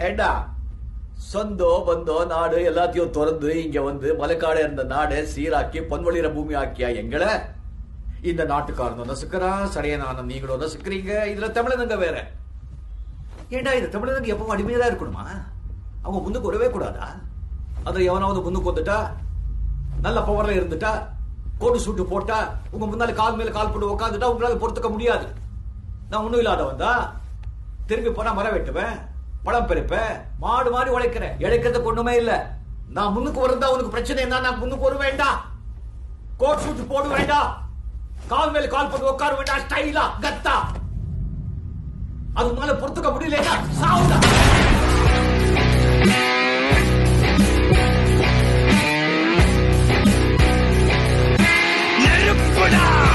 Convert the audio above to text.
ஏண்டா சொந்தோ பந்தோ நாடு எல்லாத்தையும் திறந்து இங்க வந்து மலைக்காடு இருந்த நாடு சீராக்கி பொன்வழிற பூமி ஆக்கியா எங்களை இந்த நாட்டுக்காரனும் நசுக்கிறான், சடையனான நீங்களும் நசுக்கிறீங்க. இதுல தமிழனுங்க வேற. ஏண்டா இந்த தமிழனுங்க எப்பவும் அடிமையா இருக்கணுமா? அவங்க முன்னுக்கு வரவே கூடாதா? அதுல எவனாவது முன்னுக்கு வந்துட்டா, நல்ல பவர்ல இருந்துட்டா, கோடு சூட்டு போட்டா, உங்க முன்னால கால் மேல கால் போட்டு உட்காந்துட்டா உங்களால பொறுத்துக்க முடியாது. நான் ஒண்ணும் இல்லாதவன் தான். திரும்பி போனா மரம் வெட்டுவேன், பழம் பெருப்பேன், மாடு மாதிரி உழைக்கிறேன். இழைக்கிறதுக்கு ஒண்ணுமே இல்ல. நான் முன்னுக்கு வருந்தா உனக்கு பிரச்சனை என்ன? நான் முன்னுக்கு வர வேண்டாம், கோட் சூட்டு போட வேண்டாம், கால் மேல கால் போட்டு உட்கார வேண்டாம், ஸ்டைலா கத்தா. அது மேல பொறுத்துக்க முடியல. சாவுடா.